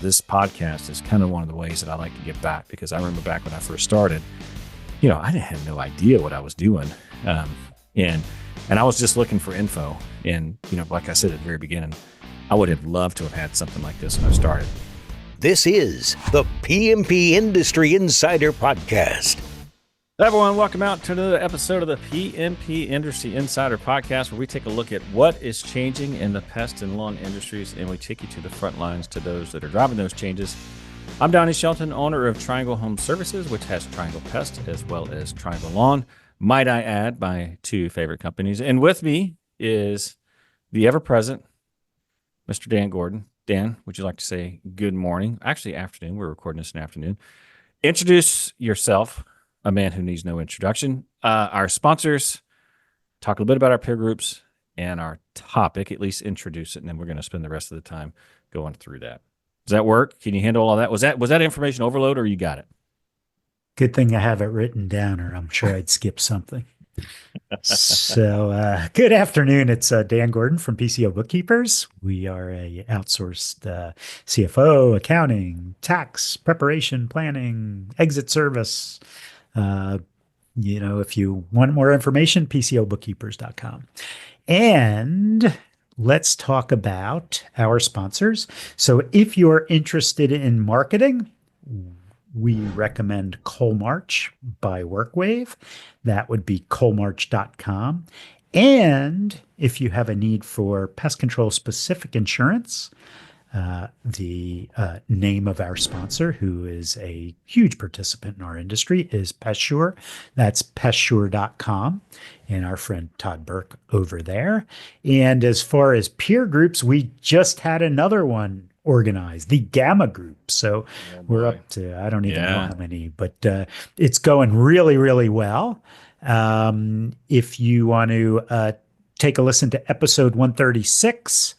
this podcast is kind of one of the ways that I like to give back, because I remember back when I first started, I had no idea what I was doing. And I was just looking for info. And, like I said at the very beginning, I would have loved to have had something like this when I started. This is the PMP Industry Insider Podcast. Everyone, welcome out to another episode of the PMP Industry Insider Podcast, where we take a look at what is changing in the pest and lawn industries, and we take you to the front lines, to those that are driving those changes. I'm Donnie Shelton, owner of Triangle Home Services, which has Triangle Pest as well as Triangle Lawn. Might I add, my two favorite companies. And with me is the ever-present Mr. Dan Gordon. Dan, would you like to say good morning? Actually, afternoon. We're recording this in the afternoon. Introduce yourself, a man who needs no introduction. Our sponsors, talk a little bit about our peer groups and our topic, at least introduce it, and then we're going to spend the rest of the time going through that. Does that work? Can you handle all that? Was that information overload, or you got it? Good thing I have it written down, or I'm sure I'd skip something. So good afternoon. It's Dan Gordon from PCO Bookkeepers. We are a outsourced CFO, accounting, tax, preparation, planning, exit service. If you want more information, PCObookkeepers.com. And let's talk about our sponsors. So if you're interested in marketing, we recommend Coalmarch by WorkWave. That would be coalmarch.com. And if you have a need for pest control specific insurance, the name of our sponsor, who is a huge participant in our industry, is PestSure. That's pestsure.com, and our friend Todd Burke over there. And as far as peer groups, we just had another one organized, the Gamma Group. So we're up to, I don't even know how many, but it's going really, really well. If you want to take a listen to episode 136,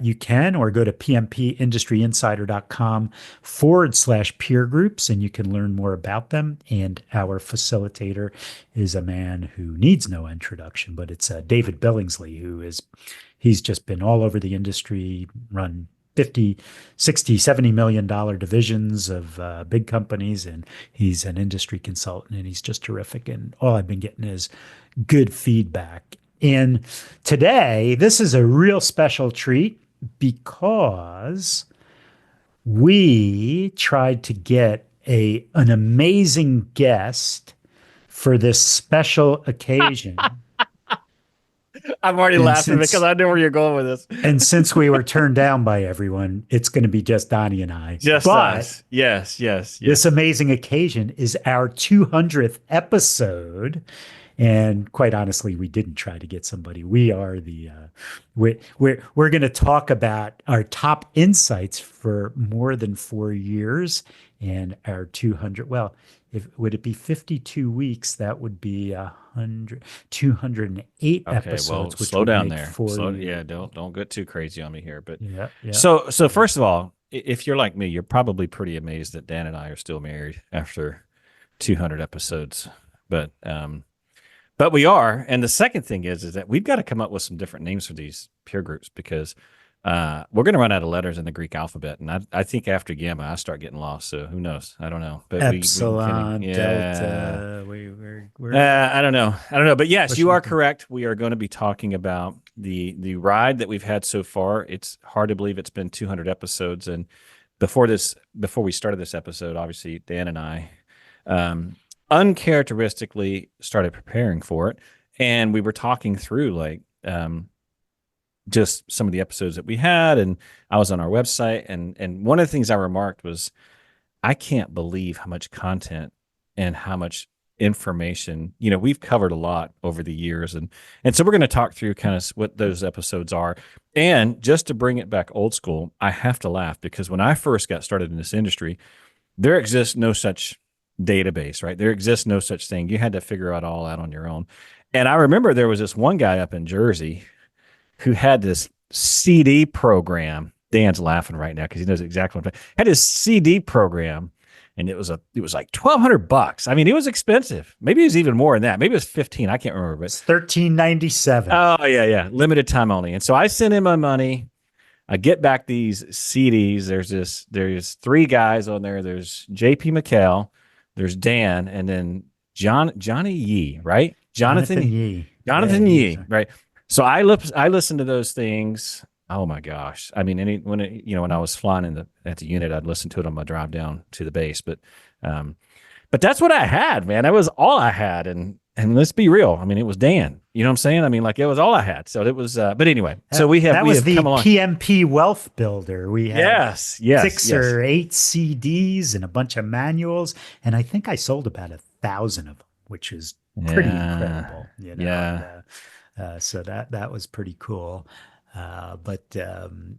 you can, or go to pmpindustryinsider.com/peer groups, and you can learn more about them. And our facilitator is a man who needs no introduction, but it's David Billingsley, he's just been all over the industry, run 50, 60, $70 million divisions of big companies, and he's an industry consultant, and he's just terrific. And all I've been getting is good feedback. And today, this is a real special treat, because we tried to get an amazing guest for this special occasion. I'm already laughing because I know where you're going with this. And since we were turned down by everyone, it's going to be just Donnie and I. Just us. Yes. This amazing occasion is our 200th episode. And quite honestly, we didn't try to get somebody. We are we're going to talk about our top insights for more than 4 years, and our 200. Well, would it be 52 weeks? That would be 208 episodes. Well, which slow down there. 40. Don't get too crazy on me here. But yeah. So first of all, if you're like me, you're probably pretty amazed that Dan and I are still married after 200 episodes. But we are. And the second thing is that we've got to come up with some different names for these peer groups, because we're going to run out of letters in the Greek alphabet. And I think after Gamma, I start getting lost. So who knows? I don't know. But Epsilon, Delta. I don't know. But yes, you are correct. We are going to be talking about the ride that we've had so far. It's hard to believe it's been 200 episodes. And before we started this episode, obviously, Dan and I, uncharacteristically started preparing for it, and we were talking through just some of the episodes that we had, and I was on our website, and one of the things I remarked was, I can't believe how much content and how much information we've covered a lot over the years, and so we're going to talk through kind of what those episodes are. And just to bring it back old school, I have to laugh, because when I first got started in this industry, there exists no such database, right? There exists no such thing. You had to figure it all out on your own. And I remember there was this one guy up in Jersey who had this CD program. Dan's laughing right now because he knows exactly what I'm talking. Had his CD program, and it was like $1,200. I mean, it was expensive. Maybe it was even more than that. Maybe it was 15. I can't remember. But it's $13.97. Oh yeah. Limited time only. And so I sent him my money. I get back these CDs. There's three guys on there. There's JP McHale, there's Dan, and then Johnny Yee, right? Jonathan Yee. Yeah, Jonathan he was. Yee, right? So I listened to those things. Oh my gosh! I mean, when I was flying at the unit, I'd listen to it on my drive down to the base. Um, but that's what I had, man. That was all I had, and let's be real. I mean, it was Dan. You know what I'm saying? I mean, like it was all I had. So it was. But anyway, so That we was have the come along. PMP Wealth Builder. We had Yes, six yes. or eight CDs and a bunch of manuals, and I think I sold about 1,000 of them, which is pretty incredible. Yeah. So that was pretty cool. But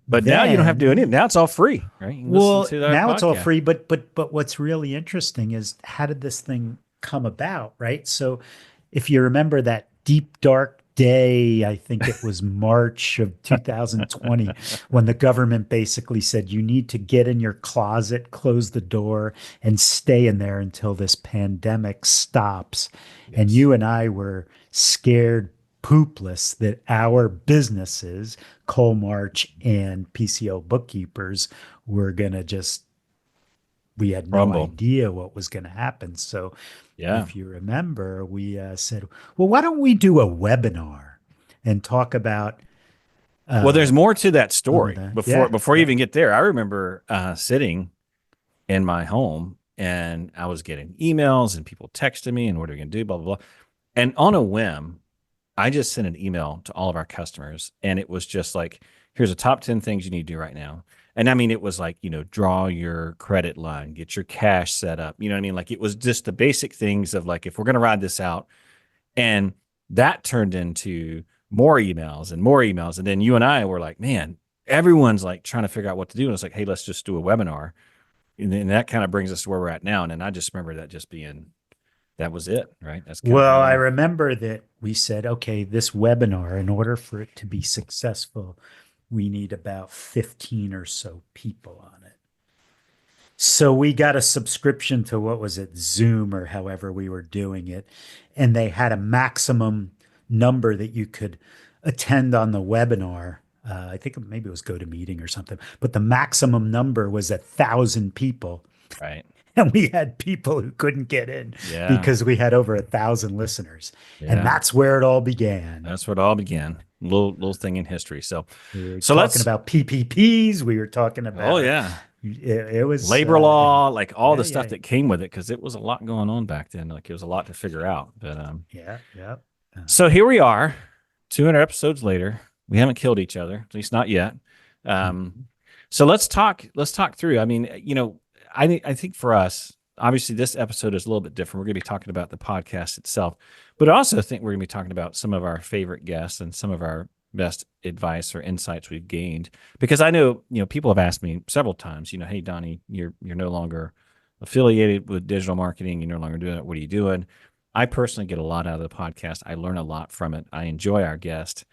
But now you don't have to do then, any. Now it's all free, right? You can listen well, to that now it's all podcast. free. But what's really interesting is how did this thing come about, right? So if you remember that deep dark day, I think it was March of 2020, when the government basically said you need to get in your closet, close the door, and stay in there until this pandemic stops. And Yes. you and I were scared poopless that our businesses, Coalmarch and PCO Bookkeepers, were going to just, we had no Rumble. idea what was going to happen. So Yeah. if you remember, we said, well, why don't we do a webinar and talk about Well, there's more to that some of story. that? Before you Yeah. even get there, I remember sitting in my home and I was getting emails and people texting me and what are we going to do, blah, blah, blah. And on a whim, I just sent an email to all of our customers and it was just like, here's the top 10 things you need to do right now. And I mean, it was like, draw your credit line, get your cash set up. You know what I mean? Like it was just the basic things of like, if we're going to ride this out. And that turned into more emails and more emails. And then you and I were like, man, everyone's like trying to figure out what to do. And it's like, hey, let's just do a webinar. And then that kind of brings us to where we're at now. And then I just remember that just being, that was it, right? That's kind Well, I of, remember that we said, okay, this webinar, in order for it to be successful, we need about 15 or so people on it. So we got a subscription to, what was it, Zoom or however we were doing it. And they had a maximum number that you could attend on the webinar. I think maybe it was GoToMeeting or something, but the maximum number was 1,000 people. right. And we had people who couldn't get in Yeah. because we had over 1,000 listeners. Yeah. And that's where it all began. That's where it all began. Little thing in history. So We were So talking let's- about PPPs. We were talking about, oh yeah, it was labor law, like all the yeah, stuff yeah. that came with it, because it was a lot going on back then. Like it was a lot to figure out. But Yeah. so here we are, 200 episodes later. We haven't killed each other, at least not yet. So let's talk through. I mean, I think for us, obviously this episode is a little bit different. We're going to be talking about the podcast itself, but I also think we're going to be talking about some of our favorite guests and some of our best advice or insights we've gained. Because I know, people have asked me several times, hey, Donnie, you're no longer affiliated with digital marketing. You're no longer doing it. What are you doing? I personally get a lot out of the podcast. I learn a lot from it. I enjoy our guest,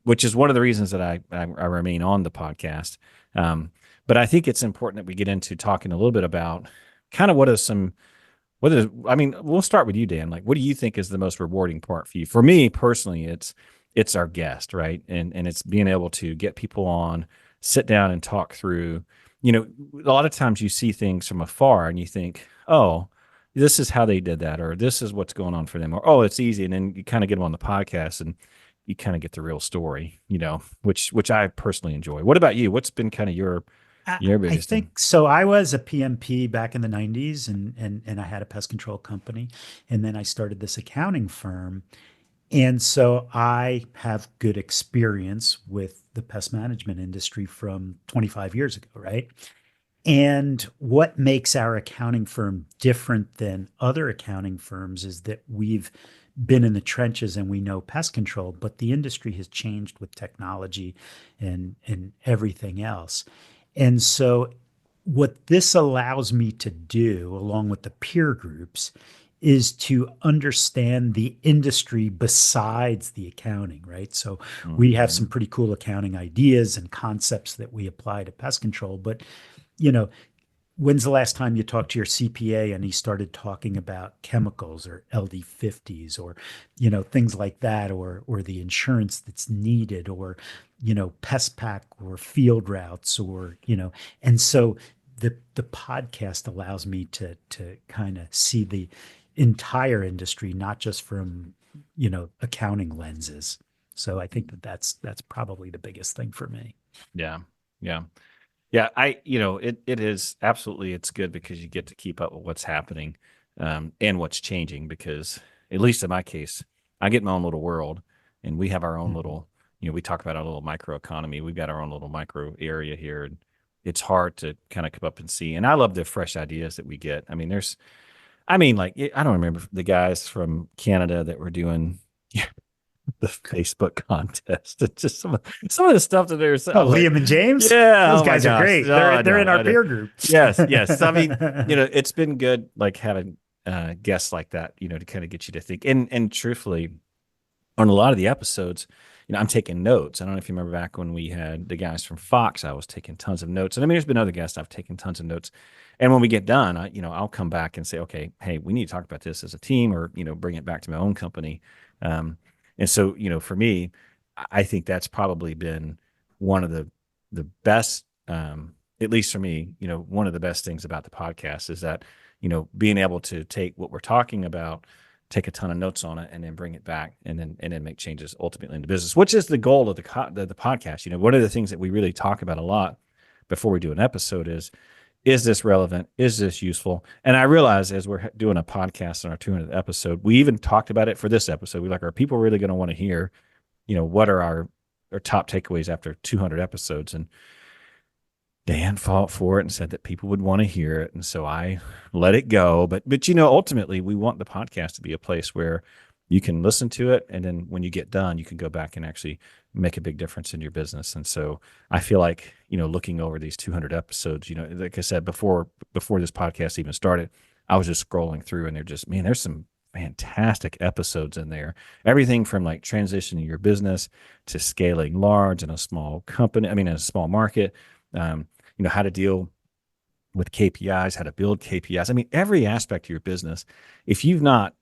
which is one of the reasons that I remain on the podcast. But I think it's important that we get into talking a little bit about kind of I mean, we'll start with you, Dan. Like, what do you think is the most rewarding part for you? For me personally, it's our guest, right? And it's being able to get people on, sit down and talk through. A lot of times you see things from afar and you think, oh, this is how they did that, or this is what's going on for them, or, oh, it's easy. And then you kind of get them on the podcast and you kind of get the real story, which I personally enjoy. What about you? What's been kind of your I biggest thing? think so. I was a PMP back in the 90s and I had a pest control company. And then I started this accounting firm. And so I have good experience with the pest management industry from 25 years ago, right? And what makes our accounting firm different than other accounting firms is that we've been in the trenches and we know pest control, but the industry has changed with technology and everything else. And so what this allows me to do, along with the peer groups, is to understand the industry besides the accounting, right? So we have some pretty cool accounting ideas and concepts that we apply to pest control, but when's the last time you talked to your CPA and he started talking about chemicals or LD50s or, things like that, or the insurance that's needed, or, pest pack or field routes, or, and so the podcast allows me to kind of see the entire industry, not just from, accounting lenses. So I think that's probably the biggest thing for me. Yeah. Yeah. Yeah, it is absolutely, it's good because you get to keep up with what's happening, and what's changing because, at least in my case, I get my own little world and we have our own Mhm. little, we talk about our little micro economy. We've got our own little micro area here, and it's hard to kind of keep up and see. And I love the fresh ideas that we get. I mean, like, I don't remember the guys from Canada that were doing the Facebook contest. It's just some of the stuff that they're saying. Oh, I'm like, Liam and James, yeah, those oh my guys are gosh. great. Oh, They're in our I know. peer group. Yes, yes. I mean, it's been good, like having guests like that, to kind of get you to think. And truthfully, on a lot of the episodes, I'm taking notes. I don't know if you remember back when we had the guys from Fox, I was taking tons of notes. And I mean, there's been other guests I've taken tons of notes. And when we get done, I'll come back and say, okay, hey, we need to talk about this as a team, or, bring it back to my own company. Um, and so, for me, I think that's probably been one of the best, at least for me, one of the best things about the podcast is that, being able to take what we're talking about, take a ton of notes on it, and then bring it back, and then make changes ultimately in the business, which is the goal of the podcast. One of the things that we really talk about a lot before we do an episode is this relevant? Is this useful? And I realize as we're doing a podcast on our 200th episode, we even talked about it for this episode. We like, are people really going to want to hear, what are our top takeaways after 200 episodes? And Dan fought for it and said that people would want to hear it. And so I let it go. But ultimately we want the podcast to be a place where you can listen to it. And then when you get done, you can go back and actually make a big difference in your business. And so I feel like, looking over these 200 episodes, like I said, before this podcast even started, I was just scrolling through, and there's some fantastic episodes in there. Everything from like transitioning your business to scaling large in a small company. I mean, in a small market, how to deal with KPIs, how to build KPIs. I mean, every aspect of your business. If you've not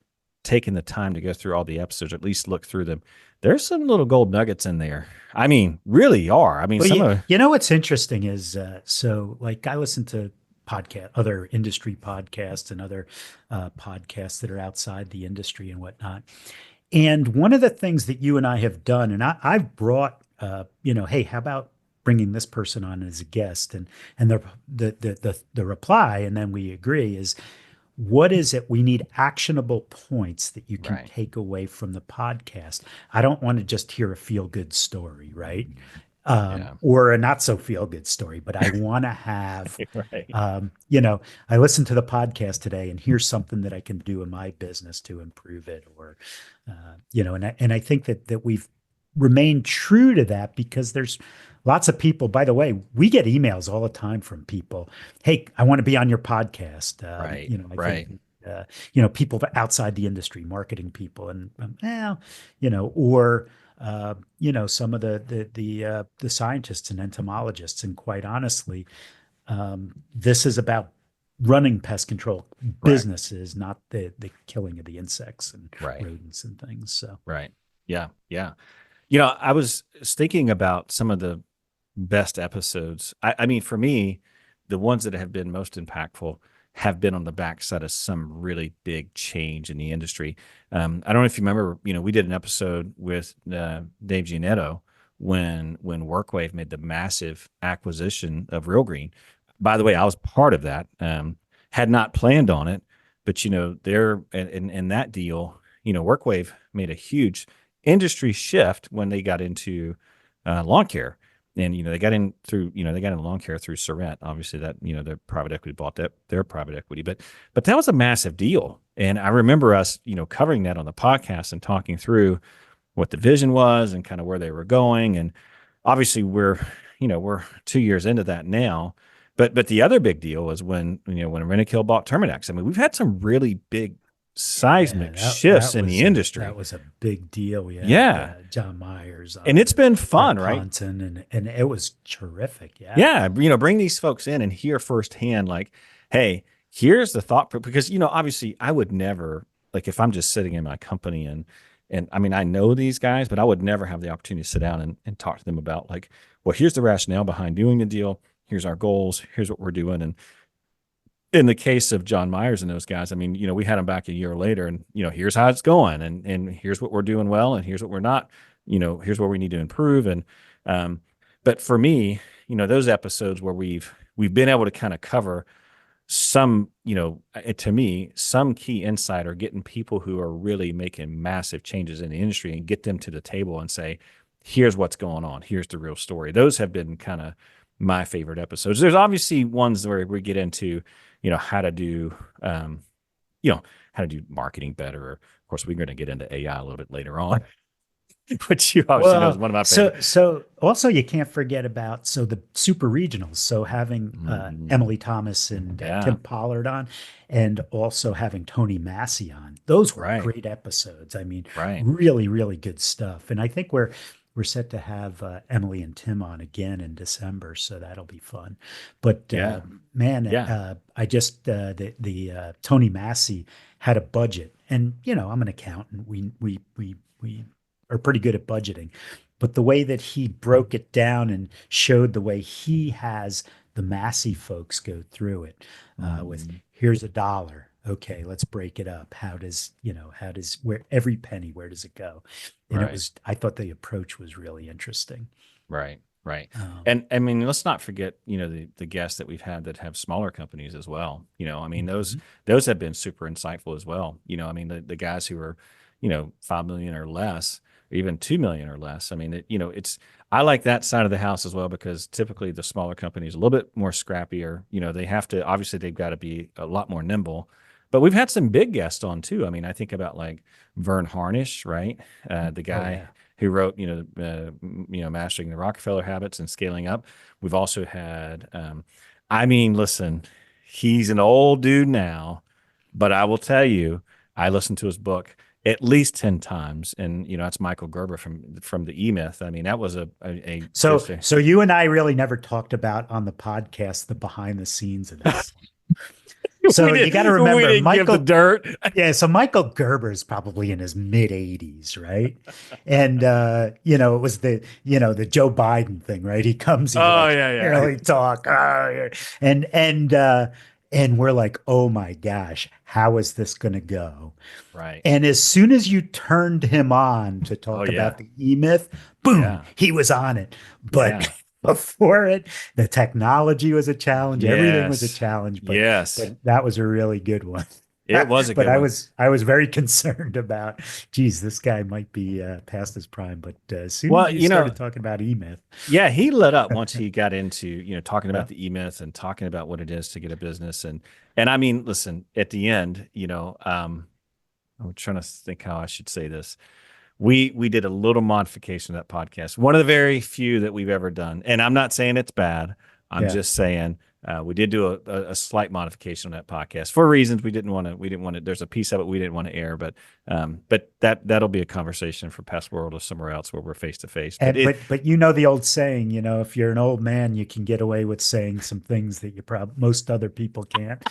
taken the time to go through all the episodes, or at least look through them, there's some little gold nuggets in there. I mean, really are. I mean, Well, some of what's interesting is so like I listen to other industry podcasts and other podcasts that are outside the industry and whatnot. And one of the things that you and I have done, and I've brought, hey, how about bringing this person on as a guest? And the reply, and then we agree, is what is it? We need actionable points that you can right, take away from the podcast. I don't want to just hear a feel good story, right? yeah, Or a not so feel good story, but I want to have, right, I listened to the podcast today, and here's something that I can do in my business to improve it, or, and I think that we've remained true to that, because there's lots of people. By the way, we get emails all the time from people. Hey, I want to be on your podcast. right, I right, think, people outside the industry, marketing people, and, or, some of the scientists and entomologists. And quite honestly, this is about running pest control right, businesses, not the killing of the insects and right, rodents and things. So, right. Yeah, yeah. I was thinking about some of the best episodes. I mean, for me, the ones that have been most impactful have been on the backside of some really big change in the industry. I don't know if you remember, we did an episode with Dave Giannetto when WorkWave made the massive acquisition of Real Green. By the way, I was part of that. Had not planned on it, but they're in that deal. WorkWave made a huge industry shift when they got into lawn care. And they got in through they got into lawn care through Surrent. Obviously, that their private equity bought their private equity, but that was a massive deal. And I remember us covering that on the podcast and talking through what the vision was and kind of where they were going. And obviously, we're 2 years into that now. But the other big deal was when when Rentokil bought Terminex. I mean, we've had some really big seismic Yeah, shifts in the that industry. was a big deal. We had Yeah. John Myers And on, it's been Brett fun, right? Ponton, and it was terrific. Yeah. Yeah, bring these folks in and hear firsthand, like, hey, here's the thought, because obviously, I would never, like, if I'm just sitting in my company and I mean, I know these guys, but I would never have the opportunity to sit down and talk to them about, like, well, here's the rationale behind doing the deal. Here's our goals. Here's what we're doing. And in the case of John Myers and those guys, I mean, we had them back a year later, and here's how it's going, and here's what we're doing well, and here's what we're not. Here's where we need to improve. And but for me, those episodes where we've been able to kind of cover some, to me, some key insight, or getting people who are really making massive changes in the industry and get them to the table and say, here's what's going on. Here's the real story. Those have been kind of my favorite episodes. There's obviously ones where we get into, how to do, how to do marketing better. Of course, we're going to get into AI a little bit later on, which you obviously know is one of my favorites. So also you can't forget about the super regionals. So having Emily Thomas and Tim Pollard on, and also having Tony Massey on. Those were great episodes. I mean, really, really good stuff. And I think we're set to have Emily and Tim on again in December, so that'll be fun. But I just the Tony Massey had a budget, and I'm an accountant. We are pretty good at budgeting, but the way that he broke it down and showed the way he has the Massey folks go through it with here's $1. Okay, let's break it up. How does where every penny, where does it go? And I thought the approach was really interesting. Right. And I mean, let's not forget, the guests that we've had that have smaller companies as well. I mean, those have been super insightful as well. I mean, the guys who are, 5 million or less, or even 2 million or less. I mean, I like that side of the house as well, because typically the smaller companies are a little bit more scrappier. They've got to be a lot more nimble. But we've had some big guests on too. I mean, I think about like Vern Harnish, right? The guy who wrote, Mastering the Rockefeller Habits and Scaling Up. We've also had, listen, he's an old dude now, but I will tell you, I listened to his book at least 10 times. And, that's Michael Gerber from the E-Myth. I mean, that was so you and I really never talked about on the podcast the behind the ssnes of this. So you got to remember, Michael the dirt. Yeah, so Michael Gerber is probably in his mid 80s, right? And it was the Joe Biden thing, right? He comes, really talk, and we're like, oh my gosh, how is this going to go? Right. And as soon as you turned him on to talk about the E-Myth, boom, he was on it. But before it, the technology was a challenge. Everything was a challenge. But, but that was a really good one. It was a good one. I was very concerned about, geez, this guy might be past his prime. But as soon as you started talking about E-Myth. Yeah, he lit up once he got into, talking about the E-Myth and talking about what it is to get a business. And I mean, listen, at the end, I'm trying to think how I should say this. We did a little modification of that podcast. One of the very few that we've ever done. And I'm not saying it's bad. I'm just saying we did do a slight modification on that podcast for reasons we didn't want to. There's a piece of it we didn't want to air, but that'll be a conversation for Pest World or somewhere else where we're face to face. But the old saying, if you're an old man, you can get away with saying some things that most other people can't.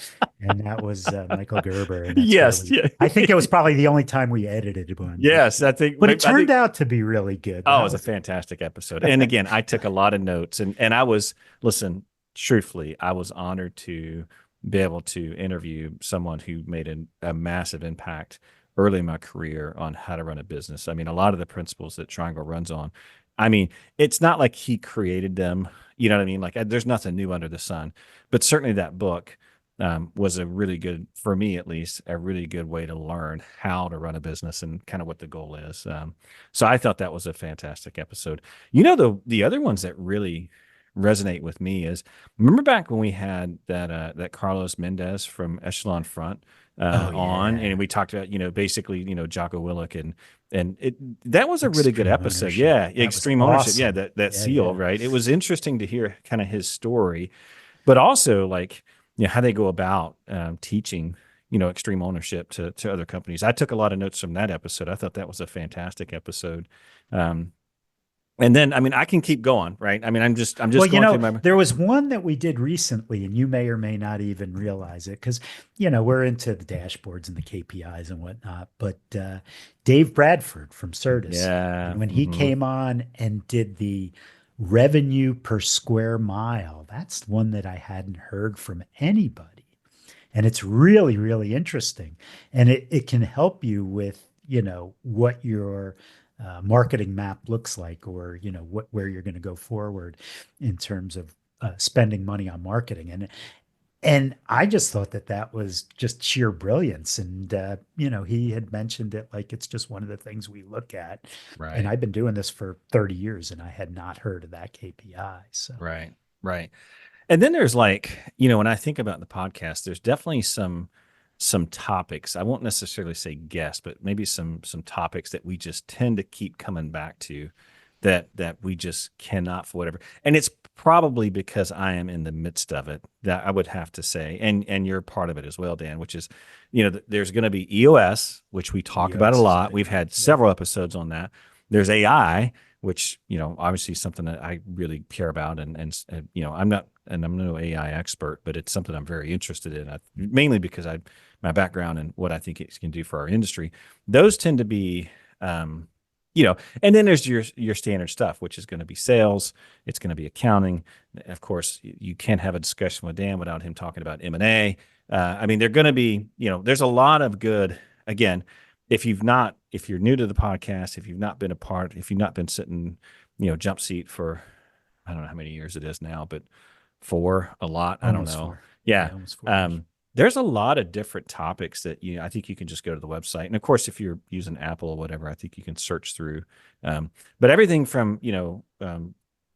And that was Michael Gerber. And I think it was probably the only time we edited one. Yes, I think. But it turned out to be really good. Oh, it was a fantastic episode. And again, I took a lot of notes, and I was, listen, truthfully, I was honored to be able to interview someone who made a massive impact early in my career on how to run a business. I mean, a lot of the principles that Triangle runs on, I mean, it's not like he created them. You know what I mean? Like, there's nothing new under the sun. But certainly that book was a really good, for me at least, a really good way to learn how to run a business and kind of what the goal is. So I thought that was a fantastic episode. The other ones that really resonate with me is, remember back when we had that Carlos Mendez from Echelon Front on, and we talked about basically Jocko Willick, and that was a really good episode. Ownership. Yeah, That Extreme was Ownership. awesome. Yeah, that seal, right? It was interesting to hear kind of his story, but also like how they go about teaching extreme ownership to other companies. I took a lot of notes from that episode. I thought that was a fantastic episode. And then, I mean, I can keep going, right? I mean, I'm just Well, going through my. there was one that we did recently, and you may or may not even realize it because, we're into the dashboards and the KPIs and whatnot. But Dave Bradford from Certus, Yeah. and when he came on and did the revenue per square mile, that's one that I hadn't heard from anybody. And it's really, really interesting. And it can help you with, what your marketing map looks like, or, where you're going to go forward in terms of spending money on marketing. And I just thought that was just sheer brilliance. And, he had mentioned it like it's just one of the things we look at. And Right. I've been doing this for 30 years and I had not heard of that KPI. So, Right. Right. And then there's like, when I think about the podcast, there's definitely some topics. I won't necessarily say guests, but maybe some topics that we just tend to keep coming back to that we just cannot for whatever. And it's probably because I am in the midst of it, that I would have to say, and you're part of it as well, Dan, which is, there's going to be EOS, which we talk about a EOS is lot. big. We've had Yeah. several episodes on that. There's AI, which, obviously something that I really care about. And I'm no AI expert, but it's something I'm very interested in, mainly because my background and what I think it can do for our industry. Those tend to be, and then there's your standard stuff, which is going to be sales. It's going to be accounting. Of course, you can't have a discussion with Dan without him talking about M&A. I mean, they're going to be, there's a lot of good, again, if you're new to the podcast, if you've not been sitting, jump seat for, I don't know how many years it is now, but a lot. I don't Almost know. 4. Yeah. Almost 4 years. There's a lot of different topics that I think you can just go to the website. And of course, if you're using Apple or whatever, I think you can search through. But everything from,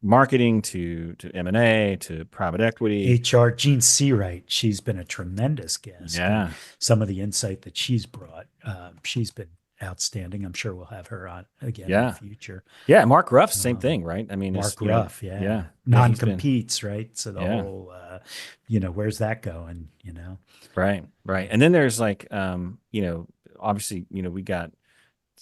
marketing to M&A to private equity. HR, Jean Seawright, she's been a tremendous guest. Yeah. And some of the insight that she's brought, she's been outstanding. I'm sure we'll have her on again in the future. Yeah. Mark Ruff, same thing, right? I mean, Mark Ruff, yeah. Yeah. Non-competes, right? So the Yeah. whole, where's that going, Right. Right. And then there's like, obviously, we got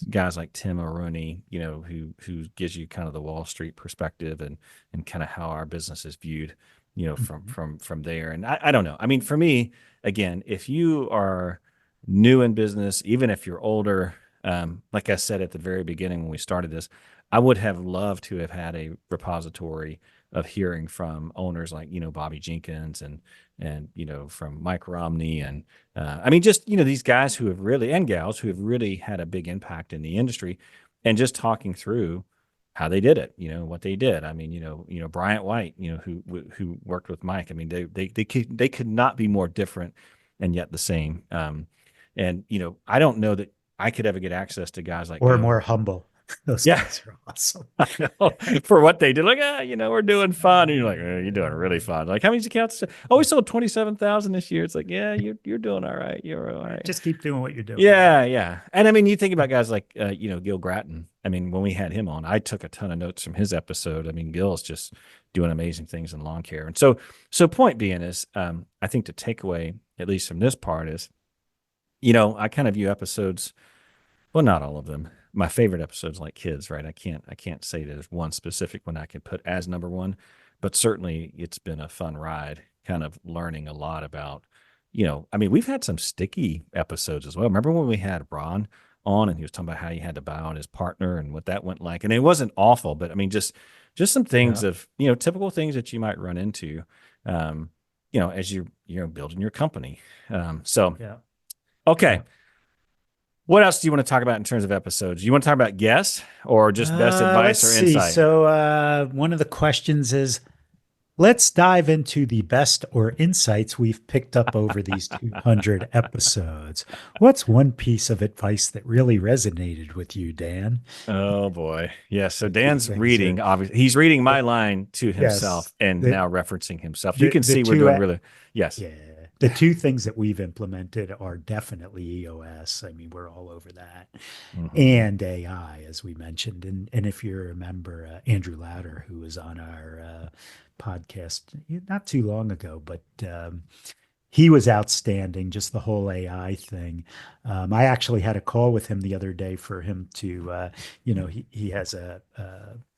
guys like Tim O'Rooney, who gives you kind of the Wall Street perspective and kind of how our business is viewed, from there. And I don't know. I mean, for me, again, if you are new in business, even if you're older, like I said at the very beginning when we started this, I would have loved to have had a repository of hearing from owners like, Bobby Jenkins and from Mike Romney. And I mean, just, these guys who have really, and gals who have really had a big impact in the industry, and just talking through how they did it, what they did. I mean, Bryant White, who worked with Mike. I mean, they could not be more different and yet the same. And, I don't know that I could ever get access to guys like or more humble. Those guys are awesome. For what they did. Like, we're doing fun. And you're like, you're doing really fun. Like, how many accounts? Oh, we sold 27,000 this year. It's like, yeah, you're doing all right. You're all right. Just keep doing what you're doing. Yeah, yeah. And I mean, you think about guys like, Gil Grattan. I mean, when we had him on, I took a ton of notes from his episode. I mean, Gil's just doing amazing things in lawn care. And so point being is, I think the takeaway, at least from this part, is, I kind of view episodes, well, not all of them. My favorite episodes like kids, right? I can't say there's one specific one I can put as number one, but certainly it's been a fun ride, kind of learning a lot about, I mean, we've had some sticky episodes as well. Remember when we had Ron on and he was talking about how he had to buy out his partner and what that went like? And it wasn't awful, but I mean, just some things of, typical things that you might run into, as you're building your company. Okay. What else do you want to talk about in terms of episodes? You want to talk about guests or just best advice or insight? So one of the questions is, let's dive into the best or insights we've picked up over these 200 episodes. What's one piece of advice that really resonated with you, Dan? Oh boy. Yeah. So Dan's reading, obviously he's reading my line to himself and now referencing himself. You can see we're doing really, yes. Yeah. The two things that we've implemented are definitely EOS. I mean, we're all over that. And AI, as we mentioned. And if you remember Andrew Lauder, who was on our podcast not too long ago, but he was outstanding, just the whole AI thing. I actually had a call with him the other day for him to, he has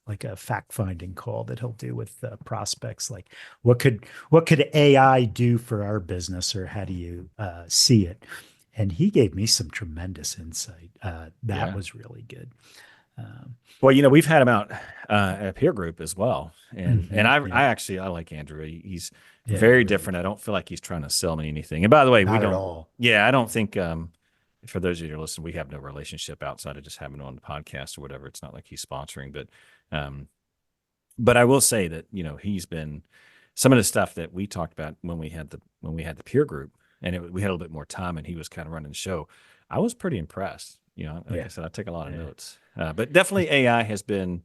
like a fact finding call that he'll do with prospects. Like, what could AI do for our business, or how do you see it? And he gave me some tremendous insight. That Yeah. was really good. Um, Well, we've had him out at a peer group as well, and yeah, I like Andrew. He's yeah, very really different. I good. don't feel like he's trying to sell me anything. And by the way, we Not at don't. all. Yeah, I don't think. For those of you who listen, we have no relationship outside of just having him on the podcast or whatever. It's not like he's sponsoring, um, but I will say that he's been some of the stuff that we talked about when we had the peer group, and we had a little bit more time, and he was kind of running the show. I was pretty impressed. Like I Yeah, said, I take a lot of yeah. notes, but definitely AI has been,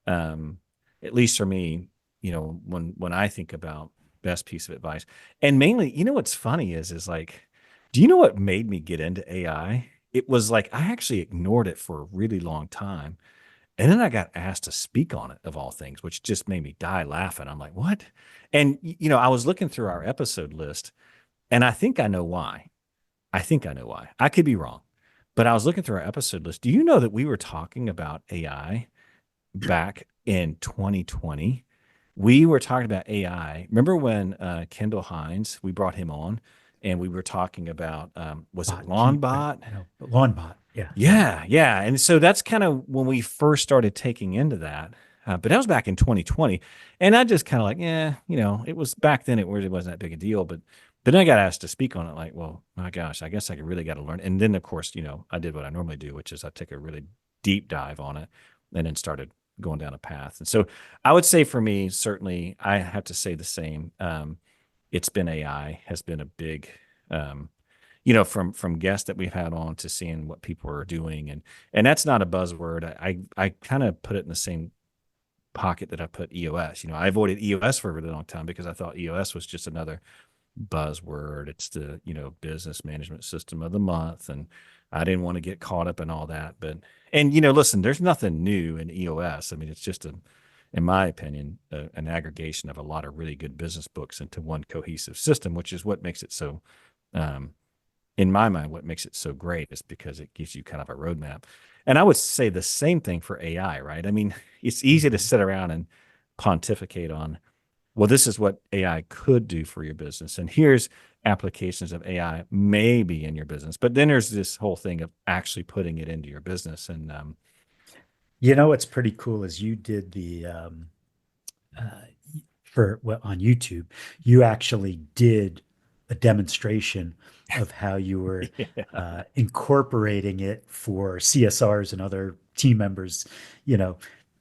um, at least for me, when I think about best piece of advice, and mainly, what's funny is like, do you know what made me get into AI? It was like I actually ignored it for a really long time. And then I got asked to speak on it, of all things, which just made me die laughing. I'm like, what? And, I was looking through our episode list, and I think I know why. I think I know why. I could be wrong, but I was looking through our episode list. Do you know that we were talking about AI back in 2020? We were talking about AI. Remember when Kendall Hines, we brought him on and we were talking about, was it Bot, LawnBot? no, lawn bot. Yeah, yeah. Yeah, yeah. And so that's kind of when we first started taking into that. But that was back in 2020. And I just kind of like, yeah, it was back then, it really wasn't that big a deal. But then I got asked to speak on it, like, well, my gosh, I guess I really got to learn. And then, of course, I did what I normally do, which is I take a really deep dive on it and then started going down a path. And so I would say for me, certainly, I have to say the same. It's been AI has been a big, um, from guests that we've had on to seeing what people are doing, and that's not a buzzword. I kind of put it in the same pocket that I put EOS. I avoided EOS for a really long time because I thought EOS was just another buzzword. It's the business management system of the month, and I didn't want to get caught up in all that. But listen, there's nothing new in EOS. I mean, it's just in my opinion, an aggregation of a lot of really good business books into one cohesive system, which is what makes it so. Um, in my mind, what makes it so great is because it gives you kind of a roadmap. And I would say the same thing for AI, right? I mean, it's easy to Mhm. sit around and pontificate on, well, this is what AI could do for your business. And here's applications of AI maybe in your business. But then there's this whole thing of actually putting it into your business. And What's pretty cool is you did uh, for well, on YouTube, you actually did a demonstration of how you were yeah, incorporating it for CSRs and other team members. You know,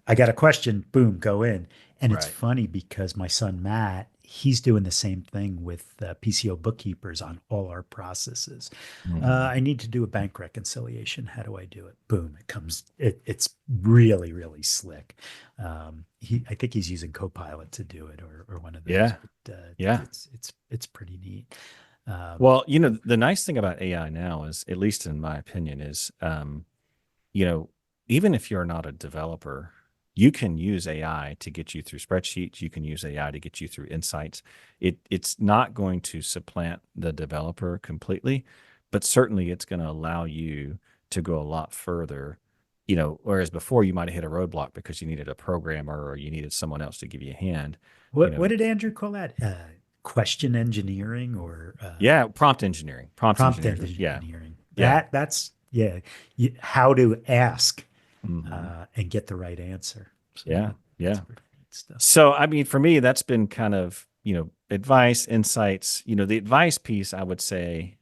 I got a question, boom, go in. And it's right. funny because my son Matt, he's doing the same thing with PCO bookkeepers on all our processes. Mhm. I need to do a bank reconciliation. How do I do it? Boom, it comes. It's really, really slick. I think he's using Copilot to do it, or one of those. Yeah. But Yeah. it's pretty neat. Um, Well, the nice thing about AI now is, at least in my opinion, is you know, even if you're not a developer, you can use AI to get you through spreadsheets. You can use AI to get you through insights. It's not going to supplant the developer completely, but certainly it's going to allow you to go a lot further. Whereas before you might have hit a roadblock because you needed a programmer or you needed someone else to give you a hand. You what know, did Andrew call that? Question engineering or yeah, prompt engineering. Prompt prompt engineering. Yeah, engineering. yeah. That's yeah, how to ask Hmm. and get the right answer. So Yeah, that's yeah. pretty neat stuff. So, I mean, for me, that's been kind of, advice, insights. The advice piece, I would say,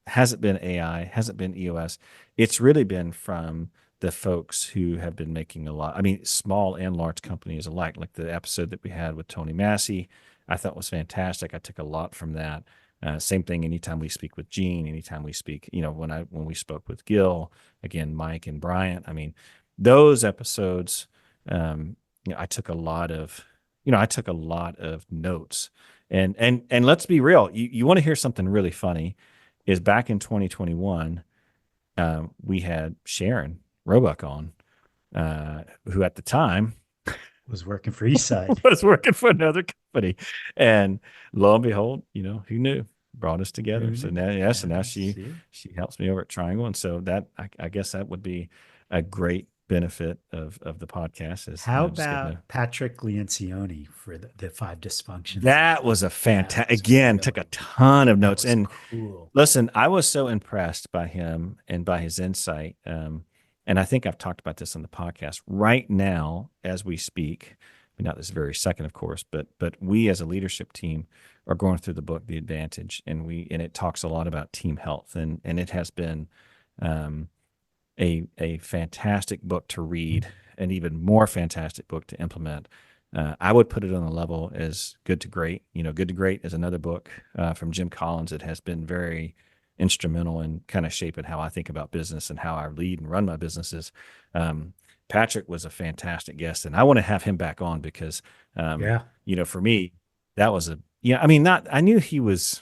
hasn't been AI, hasn't been EOS. It's really been from the folks who have been making a lot. I mean, small and large companies alike. Like the episode that we had with Tony Massey, I thought was fantastic. I took a lot from that. Same thing anytime we speak with Gene, anytime we speak, when we spoke with Gil, again, Mike and Bryant. I mean, those episodes. Um, I took a lot of, notes, and let's be real. You want to hear something really funny? Is back in 2021, we had Sharon Roebuck on, who at the time Was working for Eastside. was working for another company, and lo and behold, who knew? brought us together. So now, so now she helps me over at Triangle, and so that I guess that would be a great benefit of the podcast. Is How just getting about Patrick Lencioni for the five dysfunctions? that was a fantastic. Again, took a ton of notes, and cool. listen, I was so impressed by him and by his insight. And I think I've talked about this on the podcast right now as we speak. I mean, not this very second, of course, but we as a leadership team are going through the book, The Advantage, and it talks a lot about team health, and it has been a fantastic book to read, an even more fantastic book to implement. I would put it on the level as Good to Great. Good to Great is another book from Jim Collins that has been very instrumental in kind of shaping how I think about business and how I lead and run my businesses. Patrick was a fantastic guest, and I want to have him back on because, for me, that was I knew he was.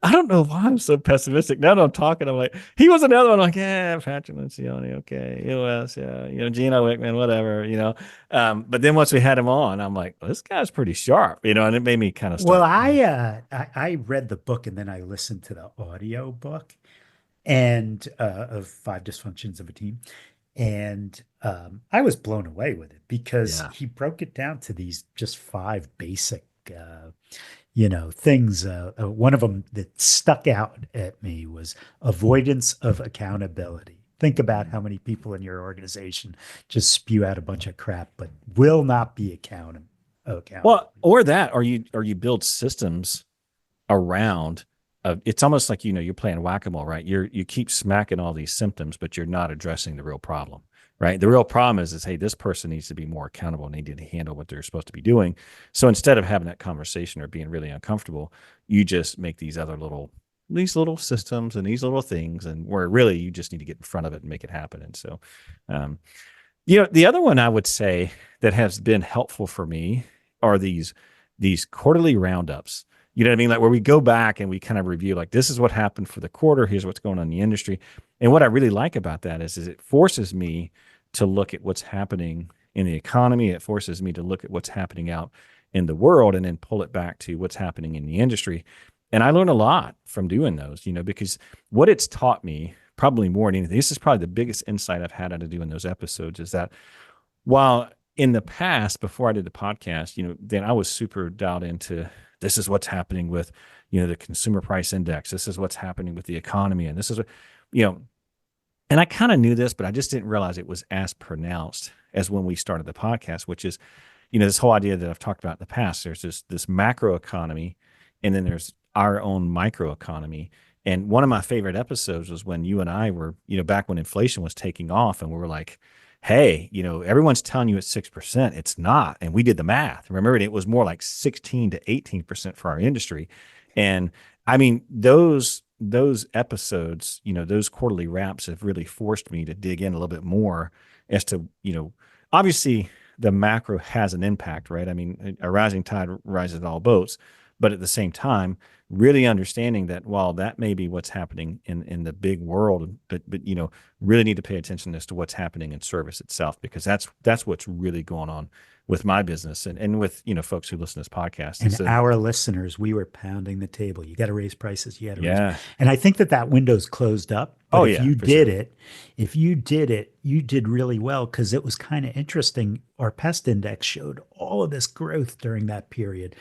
I don't know why I'm so pessimistic. Now that I'm talking, I'm like, he was another one. I'm like, yeah, Patrick Lencioni, okay, EOS, yeah, Gino Wickman, whatever, But then once we had him on, I'm like, well, this guy's pretty sharp, and it made me kind of start. Well, I read the book and then I listened to the audio book and of Five Dysfunctions of a Team. And I was blown away with it because he broke it down to these just five basic things. One of them that stuck out at me was avoidance of accountability. Think about how many people in your organization just spew out a bunch of crap, but will not be accountable. Well, or you build systems around. It's almost like you're playing whack-a-mole, right? You keep smacking all these symptoms, but you're not addressing the real problem, right? The real problem is hey, this person needs to be more accountable and they need to handle what they're supposed to be doing. So instead of having that conversation or being really uncomfortable, you just make these little systems and these little things, and where really you just need to get in front of it and make it happen. And so, the other one I would say that has been helpful for me are these quarterly roundups. You know what I mean? Like where we go back and we kind of review, like, this is what happened for the quarter. Here's what's going on in the industry. And what I really like about that is it forces me to look at what's happening in the economy. It forces me to look at what's happening out in the world and then pull it back to what's happening in the industry. And I learn a lot from doing those, because what it's taught me, probably more than anything, this is probably the biggest insight I've had out of doing those episodes, is that while in the past, before I did the podcast, then I was super dialed into, this is what's happening with, the consumer price index. This is what's happening with the economy. And this is, and I kind of knew this, but I just didn't realize it was as pronounced as when we started the podcast, which is, this whole idea that I've talked about in the past. There's this macro economy, and then there's our own micro economy. And one of my favorite episodes was when you and I were, back when inflation was taking off, and we were like, hey, everyone's telling you it's 6%. It's not. And we did the math. Remember, it was more like 16 to 18% for our industry. And I mean, those episodes, those quarterly wraps have really forced me to dig in a little bit more as to, obviously the macro has an impact, right? I mean, a rising tide rises all boats. But at the same time, really understanding that while that may be what's happening in the big world, but really need to pay attention as to what's happening in service itself, because that's what's really going on with my business and with folks who listen to this podcast. And our listeners, we were pounding the table. You got to raise prices. You got to raise. And I think that window's closed up. But if you did it, you did really well, because it was kind of interesting. Our pest index showed all of this growth during that period.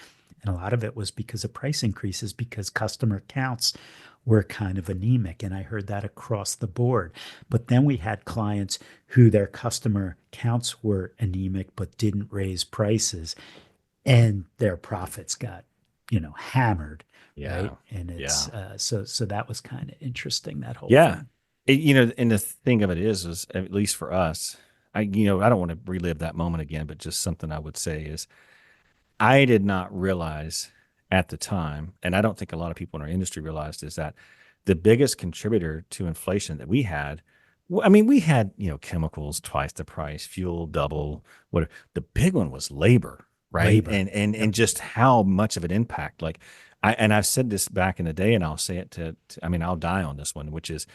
And a lot of it was because of price increases, because customer counts were kind of anemic. And I heard that across the board. But then we had clients who their customer counts were anemic, but didn't raise prices, and their profits got, hammered. Yeah. Right. And it's so that was kind of interesting, that whole thing. And the thing of it is at least for us, I don't want to relive that moment again, but just something I would say is, I did not realize at the time, and I don't think a lot of people in our industry realized, is that the biggest contributor to inflation that we had, we had, chemicals twice the price, fuel double, whatever. The big one was labor, right? And just how much of an impact. Like I've said this back in the day, and I'll say it I'll die on this one, which is,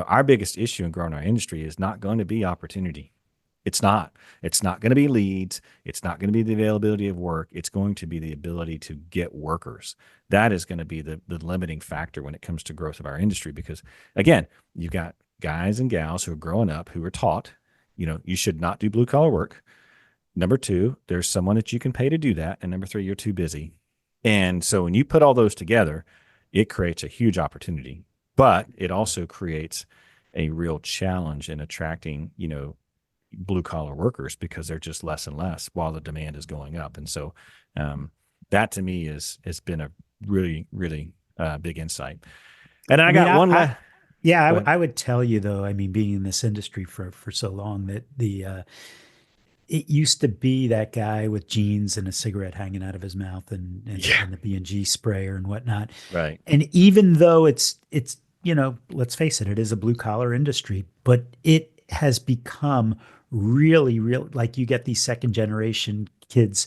our biggest issue in growing our industry is not going to be opportunity. It's not. It's not going to be leads. It's not going to be the availability of work. It's going to be the ability to get workers. That is going to be the limiting factor when it comes to growth of our industry. Because again, you've got guys and gals who are growing up who are taught, you should not do blue collar work. Number two, there's someone that you can pay to do that. And number three, you're too busy. And so when you put all those together, it creates a huge opportunity, but it also creates a real challenge in attracting, blue collar workers because they're just less and less while the demand is going up. And so that to me has been a really, really big insight. And I got one last. Yeah, I would tell you though, I mean, being in this industry for so long that it used to be that guy with jeans and a cigarette hanging out of his mouth and the B&G sprayer and whatnot. Right. And even though it's let's face it, it is a blue collar industry, but it has become really, like you get these second generation kids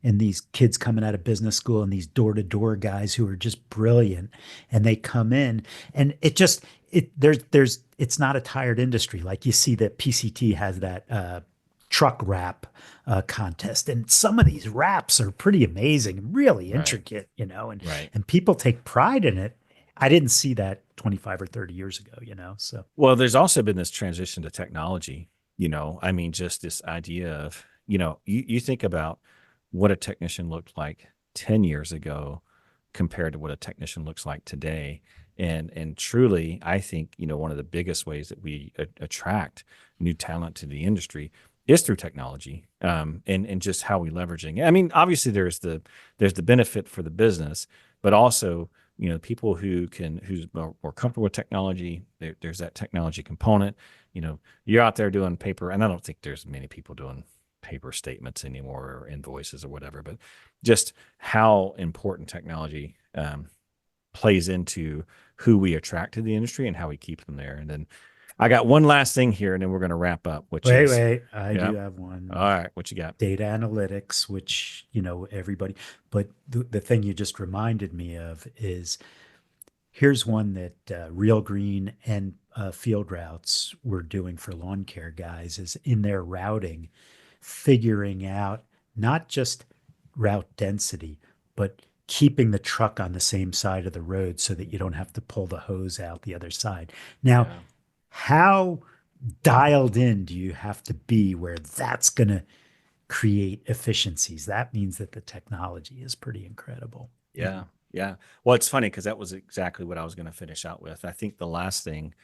and these kids coming out of business school and these door to door guys who are just brilliant, and they come in and it's not a tired industry. Like you see that PCT has that truck wrap contest, and some of these wraps are pretty amazing, really intricate, and people take pride in it. I didn't see that 25 or 30 years ago, so. Well, there's also been this transition to technology, I mean, just this idea of, you think about what a technician looked like 10 years ago compared to what a technician looks like today. And truly, I think, one of the biggest ways that we attract new talent to the industry is through technology, and just how we leveraging it. I mean, obviously there's the benefit for the business, but also, people who's more comfortable with technology, there's that technology component. You're out there doing paper, and I don't think there's many people doing paper statements anymore or invoices or whatever, but just how important technology plays into who we attract to the industry and how we keep them there. And then I got one last thing here, and then we're going to wrap up. I do have one. All right, what you got? Data analytics, which everybody. But the thing you just reminded me of is here's one that Real Green and Field Routes were doing for lawn care guys is in their routing, figuring out not just route density, but keeping the truck on the same side of the road so that you don't have to pull the hose out the other side. Now, how dialed in do you have to be where that's going to create efficiencies? That means that the technology is pretty incredible. Yeah. Yeah. Well, it's funny because that was exactly what I was going to finish out with. I think the last thing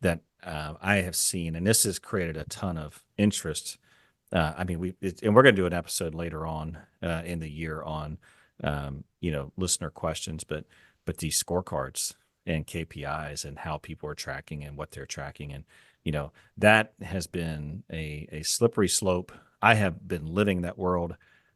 that I have seen, and this has created a ton of interest. I mean, we're going to do an episode later on in the year on, listener questions, but these scorecards and KPIs and how people are tracking and what they're tracking. And, that has been a slippery slope. I have been living that world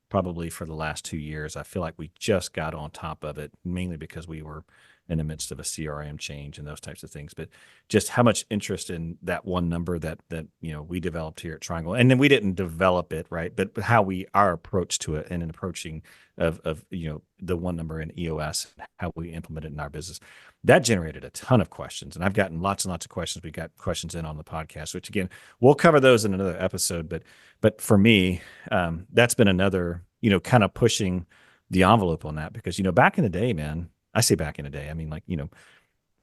probably for the last 2 years. I feel like we just got on top of it, mainly because we were in the midst of a CRM change and those types of things. But just how much interest in that one number that we developed here at Triangle, and then we didn't develop it, right? But how our approach to it and an approaching of the one number in EOS, how we implement it in our business, that generated a ton of questions. And I've gotten lots and lots of questions. We got questions in on the podcast, which again, we'll cover those in another episode. But for me, that's been another, kind of pushing the envelope on that, because, back in the day, man, I say back in the day, I mean,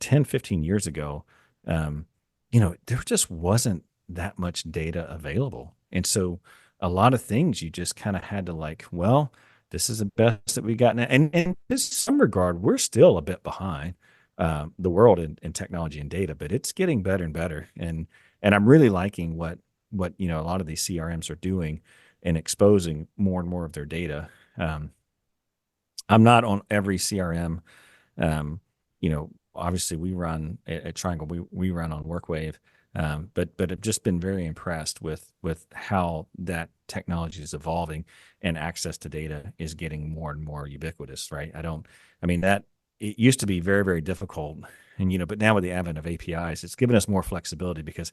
10, 15 years ago, there just wasn't that much data available. And so a lot of things you just kind of had to this is the best that we got. And in some regard, we're still a bit behind the world in technology and data, but it's getting better and better. And I'm really liking what a lot of these CRMs are doing and exposing more and more of their data. I'm not on every CRM. Obviously we run at Triangle, we run on WorkWave. But I've just been very impressed with how that technology is evolving and access to data is getting more and more ubiquitous, right? It used to be very, very difficult, and but now with the advent of APIs, it's given us more flexibility, because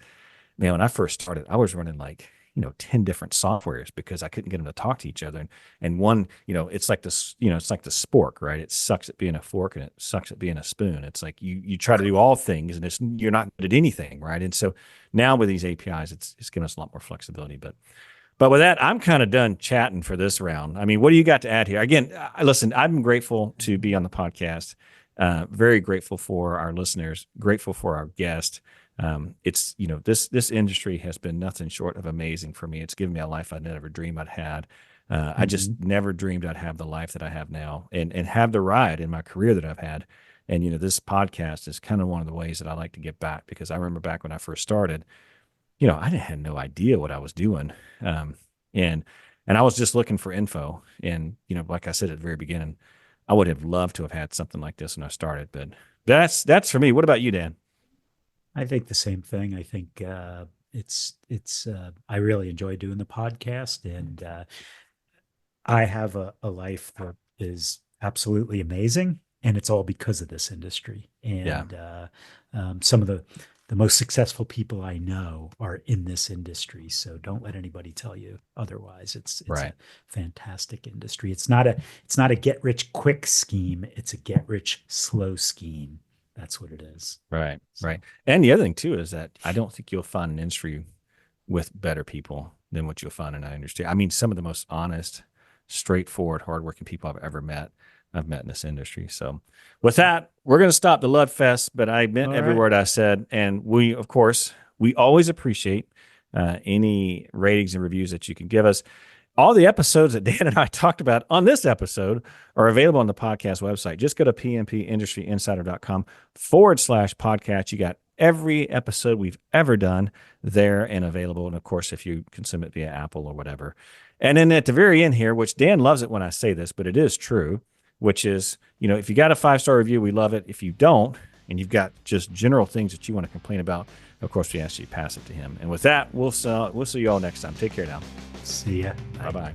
man, when I first started, I was running 10 different softwares because I couldn't get them to talk to each other. And one, it's like this, it's like the spork, right? It sucks at being a fork and it sucks at being a spoon. It's like you try to do all things and you're not good at anything, right? And so now with these APIs, it's given us a lot more flexibility. But with that, I'm kind of done chatting for this round. I mean, what do you got to add here? Again, listen, I'm grateful to be on the podcast. Very grateful for our listeners, grateful for our guest. It's, this industry has been nothing short of amazing for me. It's given me a life I never dreamed I'd had. I just never dreamed I'd have the life that I have now and have the ride in my career that I've had. And, this podcast is kind of one of the ways that I like to get back, because I remember back when I first started, I had no idea what I was doing. And I was just looking for info. And, like I said at the very beginning, I would have loved to have had something like this when I started, but that's for me. What about you, Dan? I think the same thing. I think I really enjoy doing the podcast, and I have a life that is absolutely amazing, and it's all because of this industry. And some of the most successful people I know are in this industry. So don't let anybody tell you otherwise. It's right. A fantastic industry. It's not a get rich quick scheme. It's a get rich slow scheme. That's what it is. Right. So. Right. And the other thing too is that I don't think you'll find an industry with better people than what you'll find in our industry. I mean, some of the most honest, straightforward, hardworking people I've ever met, I've met in this industry. So with that, we're going to stop the Love Fest, but I meant every word I said. And we, of course, we always appreciate any ratings and reviews that you can give us. All the episodes that Dan and I talked about on this episode are available on the podcast website. Just go to pmpindustryinsider.com/podcast. You got every episode we've ever done there and available. And of course, if you consume it via Apple or whatever. And then at the very end here, which Dan loves it when I say this, but it is true, which is, if you got a 5-star review, we love it. If you don't, and you've got just general things that you want to complain about, of course, we ask you to pass it to him. And with that, we'll see you all next time. Take care now. See ya. Bye-bye.